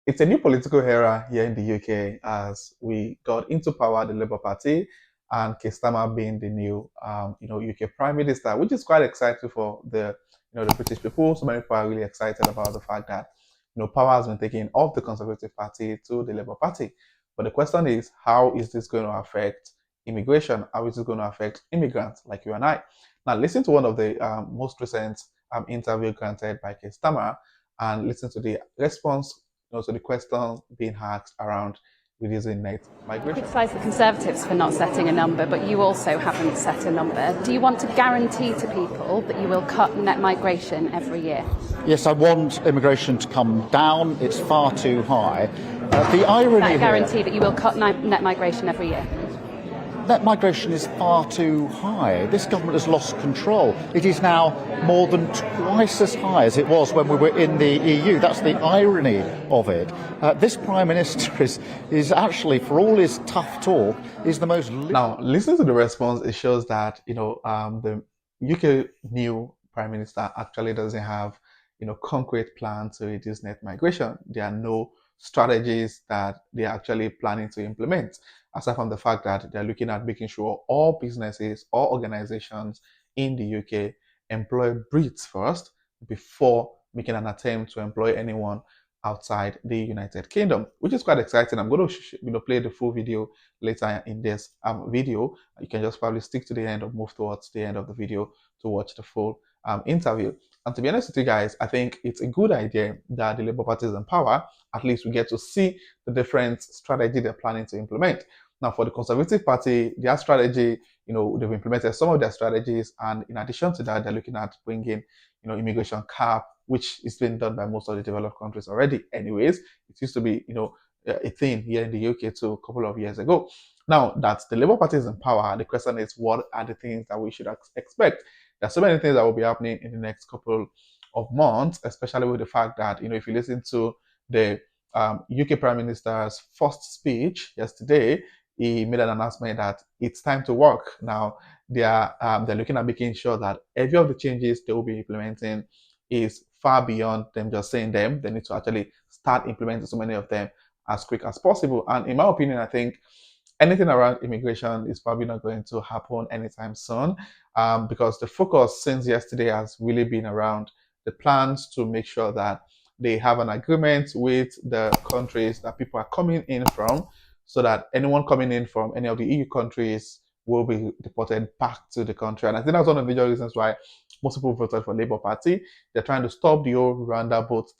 It's a new political era here in the UK as we got into power the Labour Party and Keir Starmer being the new, UK Prime Minister, which is quite exciting for the British people. So many people are really excited about the fact that, power has been taken off the Conservative Party to the Labour Party. But the question is, how is this going to affect immigration? How is it going to affect immigrants like you and I? Now, listen to one of the most recent interview granted by Keir Starmer and listen to the response also the questions being asked around reducing net migration. Criticise the Conservatives for not setting a number, but you also haven't set a number. Do you want to guarantee to people that you will cut net migration every year? Yes, I want immigration to come down. It's far too high. The irony that guarantee here, that you will cut net migration every year? net migration is far too high. This government has lost control. It is now more than twice as high as it was when we were in the EU. That's the irony of it. This Prime Minister is actually, for all his tough talk, is the most... Now, listening to the response, it shows that, the UK new Prime Minister actually doesn't have, concrete plan to reduce net migration. There are no strategies that they are actually planning to implement, aside from the fact that they're looking at making sure all businesses, all organizations in the UK employ Brits first before making an attempt to employ anyone outside the United Kingdom, which is quite exciting. I'm going to play the full video later in this video. You can just probably stick to the end or move towards the end of the video to watch the full interview. And to be honest with you guys, I think it's a good idea that the Labour Party is in power. At least we get to see the different strategy they're planning to implement. Now, for the Conservative Party, their strategy, they've implemented some of their strategies, and in addition to that, they're looking at bringing, immigration cap, which is being done by most of the developed countries already. Anyways, it used to be, a thing here in the UK too a couple of years ago. Now that the Labour Party is in power, the question is, what are the things that we should expect? There are so many things that will be happening in the next couple of months, especially with the fact that, if you listen to the UK Prime Minister's first speech yesterday, he made an announcement that it's time to work. Now, they're looking at making sure that every of the changes they will be implementing is far beyond them just saying them. They need to actually start implementing so many of them as quick as possible. And in my opinion, I think anything around immigration is probably not going to happen anytime soon, because the focus since yesterday has really been around the plans to make sure that they have an agreement with the countries that people are coming in from, so that anyone coming in from any of the EU countries will be deported back to the country. And I think that's one of the major reasons why most people voted for Labour Party. They're trying to stop the old Rwanda boat,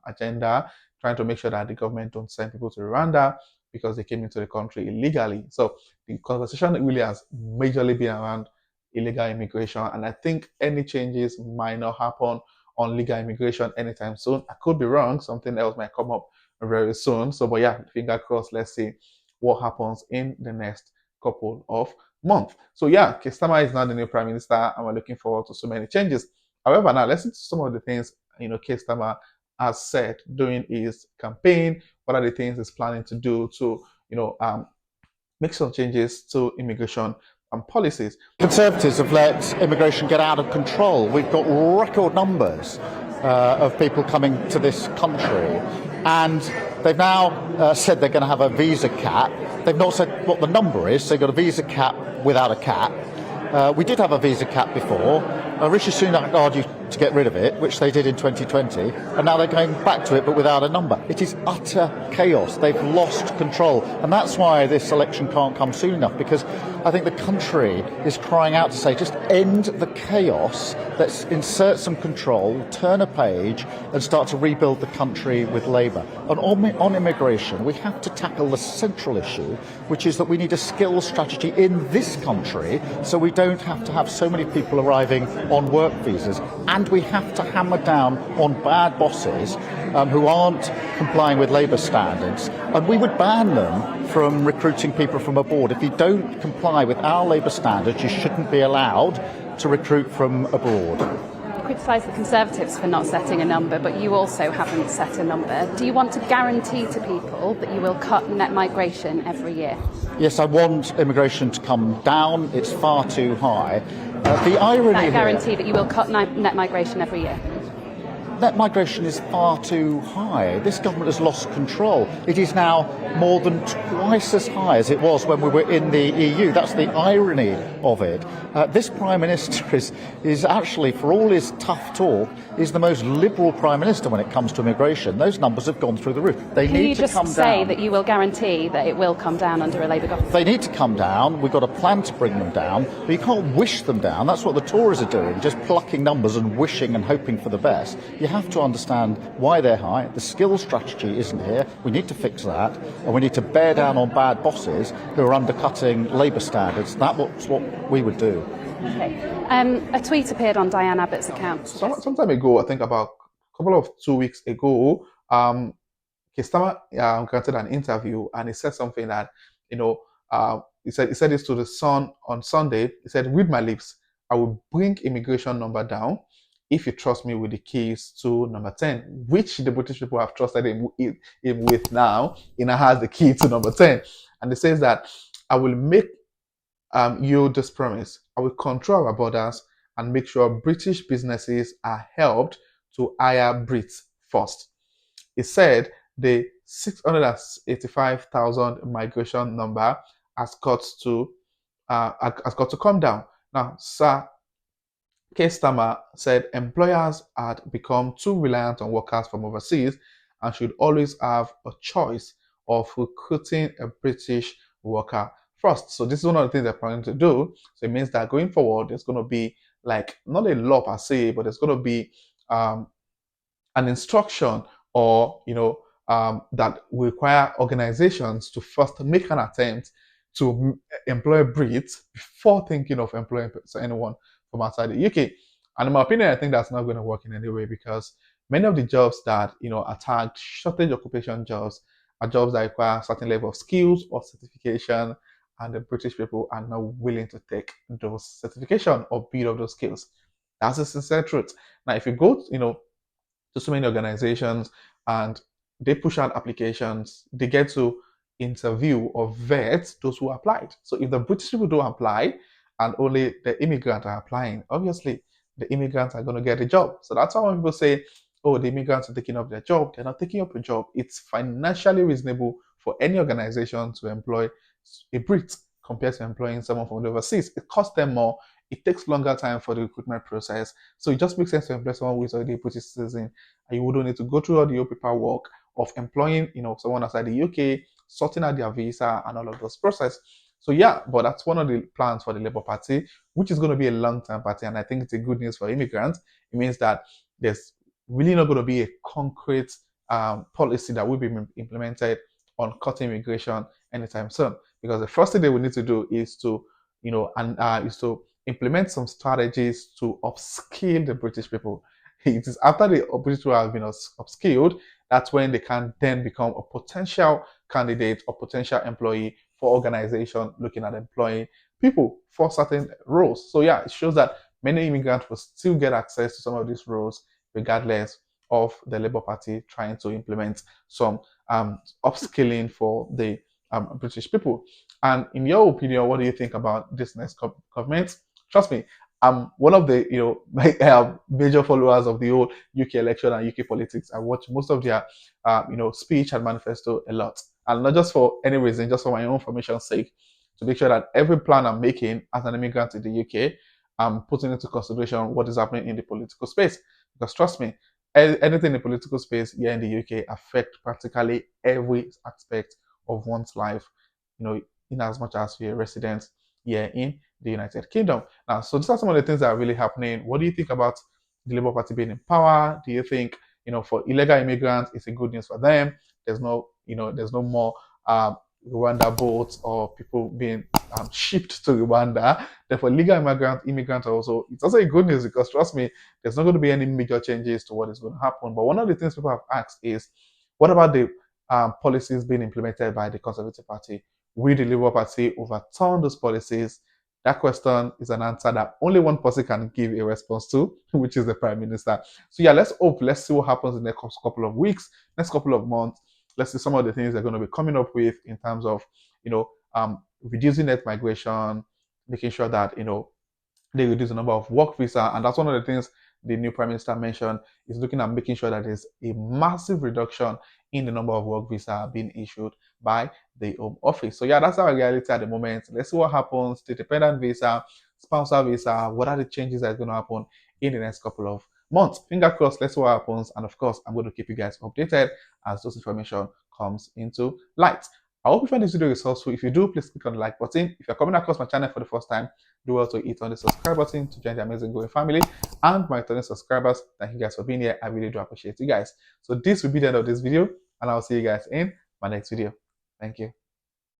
agenda, trying to make sure that the government don't send people to Rwanda because they came into the country illegally. So the conversation really has majorly been around illegal immigration, and I think any changes might not happen on legal immigration anytime soon. I could be wrong. Something else might come up very soon. So, but yeah, finger crossed. Let's see what happens in the next couple of months. So yeah, Keir Starmer is now the new Prime Minister, and we're looking forward to so many changes. However, now let's listen to some of the things Keir Starmer has said during his campaign. What are the things he's planning to do to make some changes to immigration and policies? Conservatives have let immigration get out of control. We've got record numbers of people coming to this country, and they've now said they're going to have a visa cap. They've not said what the number is, so they've got a visa cap without a cap. We did have a visa cap before. Rishi Sunak argued to get rid of it, which they did in 2020, and now they're going back to it, but without a number. It is utter chaos. They've lost control, and that's why this election can't come soon enough, because I think the country is crying out to say, just end the chaos, let's insert some control, turn a page, and start to rebuild the country with Labour. And on immigration, we have to tackle the central issue, which is that we need a skills strategy in this country, so we don't have to have so many people arriving on work visas, and we have to hammer down on bad bosses who aren't complying with labour standards, and we would ban them from recruiting people from abroad. If you don't comply with our labour standards, you shouldn't be allowed to recruit from abroad. Criticise the Conservatives for not setting a number, but you also haven't set a number. Do you want to guarantee to people that you will cut net migration every year? Yes, I want immigration to come down. It's far too high. The irony that guarantee here, that you will cut net migration every year? net migration is far too high. This government has lost control. It is now more than twice as high as it was when we were in the EU. That's the irony of it. This Prime Minister is actually, for all his tough talk, is the most liberal Prime Minister when it comes to immigration. Those numbers have gone through the roof. They need to come down. Can you just say that you will guarantee that it will come down under a Labour government? They need to come down. We've got a plan to bring them down, but you can't wish them down. That's what the Tories are doing, just plucking numbers and wishing and hoping for the best. You have to understand why they're high. The skills strategy isn't here. We need to fix that, and we need to bear down on bad bosses who are undercutting Labour standards. That's what we would do. Okay. A tweet appeared on Diane Abbott's account. Some time ago, I think about a couple of 2 weeks ago, Kistama granted an interview, and he said something that, he said this to the Sun on Sunday. He said, "With my lips, I will bring immigration number down if you trust me with the keys to number 10, which the British people have trusted him with now. He now has the key to number 10. And he says that, I will make you this promise. I will control our borders and make sure British businesses are helped to hire Brits first." He said the 685,000 migration number has got to come down. Now, Sir Kestama said employers had become too reliant on workers from overseas and should always have a choice of recruiting a British worker first. So this is one of the things they're planning to do. So it means that going forward, there's going to be like not a law per se, but there's going to be an instruction or that will require organizations to first make an attempt to employ Brits before thinking of employing anyone from outside the UK. And in my opinion, I think that's not going to work in any way, because many of the jobs that are tagged shortage occupation jobs are jobs that require a certain level of skills or certification, and the British people are not willing to take those certification or build up those skills. That's the sincere truth. Now, if you go, to so many organizations and they push out applications, they get to interview or vet those who applied. So if the British people don't apply and only the immigrants are applying, obviously the immigrants are going to get a job. So that's why when people say, oh, the immigrants are taking up their job, they're not taking up a job. It's financially reasonable for any organization to employ a Brit compared to employing someone from the overseas. It costs them more. It takes longer time for the recruitment process. So it just makes sense to employ someone who is already a British citizen, and you wouldn't need to go through all the whole paperwork of employing, someone outside the UK, sorting out their visa and all of those process. So yeah, but that's one of the plans for the Labour Party, which is going to be a long-term party, and I think it's a good news for immigrants. It means that there's really not going to be a concrete policy that will be implemented on cutting immigration anytime soon, because the first thing they will need to do is to, is to implement some strategies to upskill the British people. It is after the British people have been upskilled, that's when they can then become a potential candidate or potential employee for organization looking at employing people for certain roles. So yeah, it shows that many immigrants will still get access to some of these roles regardless of the Labour Party trying to implement some upskilling for the British people. And in your opinion, what do you think about this next government? Trust me, I'm one of the major followers of the whole UK election and UK politics. I watch most of their speech and manifesto a lot, and not just for any reason, just for my own information's sake, to make sure that every plan I'm making as an immigrant in the UK, I'm putting into consideration what is happening in the political space. Because trust me, anything in the political space here in the UK affect practically every aspect of one's life. In as much as you're a resident here in the United Kingdom. Now, so these are some of the things that are really happening. What do you think about the Labour Party being in power? Do you think, for illegal immigrants, it's a good news for them? There's no more Rwanda boats or people being shipped to Rwanda. Therefore, legal immigrants it's also a good news, because trust me, there's not going to be any major changes to what is going to happen. But one of the things people have asked is, what about the policies being implemented by the Conservative Party? Will the Labour Party overturn those policies? That question is an answer that only one person can give a response to, which is the Prime Minister. So yeah, let's see what happens in the next couple of weeks, next couple of months. Let's see some of the things they're going to be coming up with in terms of, reducing net migration, making sure that, they reduce the number of work visa. And that's one of the things the new Prime Minister mentioned, is looking at making sure that there's a massive reduction in the number of work visa being issued by the Home Office. So yeah, that's our reality at the moment. Let's see what happens. The dependent visa, spousal visa, what are the changes that are going to happen in the next couple of months. Finger crossed, let's see what happens. And of course, I'm going to keep you guys updated as those information comes into light. I hope you find this video resourceful. If you do, please click on the like button. If you're coming across my channel for the first time, do also hit on the subscribe button to join the amazing growing family. And my returning subscribers, thank you guys for being here. I really do appreciate you guys. So this will be the end of this video, and I'll see you guys in my next video. Thank you.